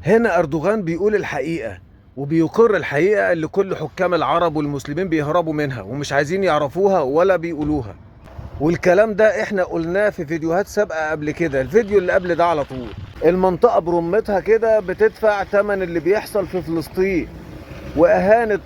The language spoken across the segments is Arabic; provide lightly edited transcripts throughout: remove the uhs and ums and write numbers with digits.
هنا أردوغان بيقول الحقيقة وبيقر الحقيقة اللي كل حكام العرب والمسلمين بيهربوا منها ومش عايزين يعرفوها ولا بيقولوها. والكلام ده احنا قلناه في فيديوهات سابقة قبل كده، الفيديو اللي قبل ده على طول. المنطقة برمتها كده بتدفع ثمن اللي بيحصل في فلسطين وإهانة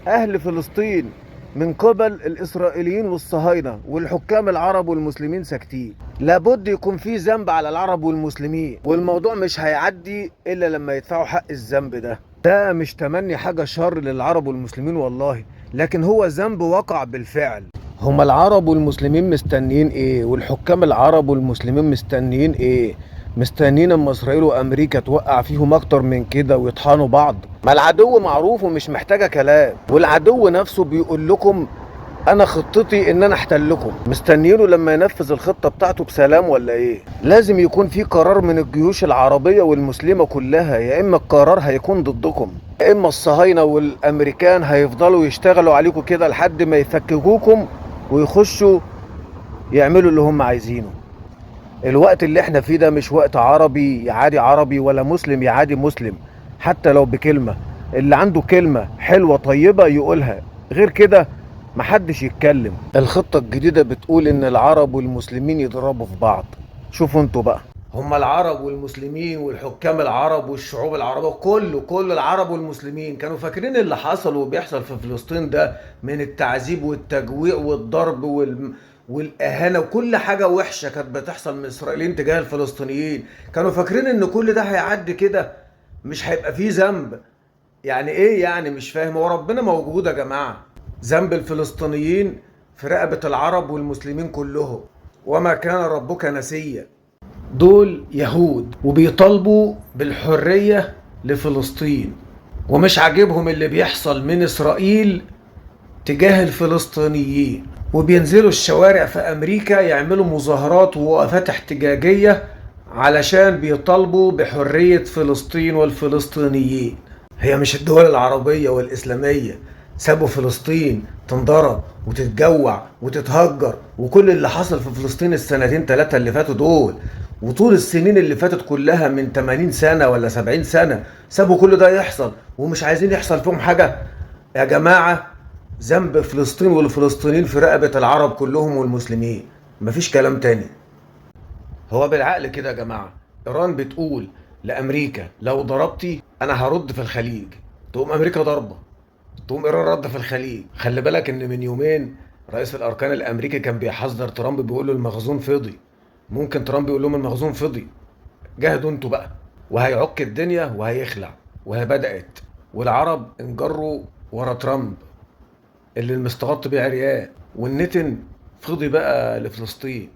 أهل فلسطين من قبل الإسرائيليين والصهاينة، والحكام العرب والمسلمين ساكتين. لابد يكون في ذنب على العرب والمسلمين، والموضوع مش هيعدي إلا لما يدفعوا حق الذنب ده مش تمني حاجة شر للعرب والمسلمين والله، لكن هو ذنب وقع بالفعل. هما العرب والمسلمين مستنيين ايه؟ والحكام العرب والمسلمين مستنيين ايه؟ مستنيين اما اسرائيل وامريكا توقع فيهم اكتر من كده ويطحنوا بعض؟ ما العدو معروف ومش محتاجه كلام، والعدو نفسه بيقول لكم انا خطتي ان انا احتلكم. مستنيينه لما ينفذ الخطه بتاعته بسلام ولا ايه؟ لازم يكون في قرار من الجيوش العربيه والمسلمه كلها، يا اما القرار هيكون ضدكم، يا اما الصهاينه والامريكان هيفضلوا يشتغلوا عليكم كده لحد ما يفككوكم ويخشوا يعملوا اللي هم عايزينه. الوقت اللي احنا فيه ده مش وقت عربي يعادي عربي ولا مسلم يعادي مسلم، حتى لو بكلمة. اللي عنده كلمة حلوة طيبة يقولها، غير كده محدش يتكلم. الخطة الجديدة بتقول ان العرب والمسلمين يضربوا في بعض. شوفوا انتوا بقى، هما العرب والمسلمين والحكام العرب والشعوب العربية كل العرب والمسلمين كانوا فاكرين اللي حصل وبيحصل في فلسطين ده من التعذيب والتجويع والضرب والإهانة وكل حاجة وحشة كانت بتحصل من الإسرائيليين تجاه الفلسطينيين، كانوا فاكرين إن كل ده هيعدي كده، مش هيبقى فيه ذنب. يعني إيه يعني؟ مش فاهم. هو ربنا موجود يا جماعة؟ ذنب الفلسطينيين في رقبة العرب والمسلمين كلهم، وما كان ربك نسيا. دول يهود وبيطالبوا بالحرية لفلسطين، ومش عاجبهم اللي بيحصل من إسرائيل تجاه الفلسطينيين، وبينزلوا الشوارع في أمريكا يعملوا مظاهرات ووقفات احتجاجية علشان بيطالبوا بحرية فلسطين والفلسطينيين. هي مش الدول العربية والإسلامية سابوا فلسطين تنضرب وتتجوع وتتهجر، وكل اللي حصل في فلسطين السنتين ثلاثة اللي فاتوا دول وطول السنين اللي فاتت كلها من 80 سنة ولا 70 سنة، سابوا كل ده يحصل ومش عايزين يحصل فيهم حاجة؟ يا جماعة، ذنب فلسطين والفلسطينيين في رقبة العرب كلهم والمسلمين، مفيش كلام تاني. هو بالعقل كده يا جماعة، إيران بتقول لأمريكا لو ضربتي أنا هرد في الخليج، تقوم أمريكا ضربة، تقوم إيران رد في الخليج. خلي بالك إن من يومين رئيس الأركان الأمريكي كان بيحذر ترامب، بيقول له المخزون فضي. ممكن ترامب يقول لهم المخزون فضي، جاهدوا انتوا بقى، وهيعك الدنيا وهيخلع، وهي بدأت. والعرب انجروا ورا ترامب اللي المستغط بيه عريان، والنتن فضي بقى لفلسطين.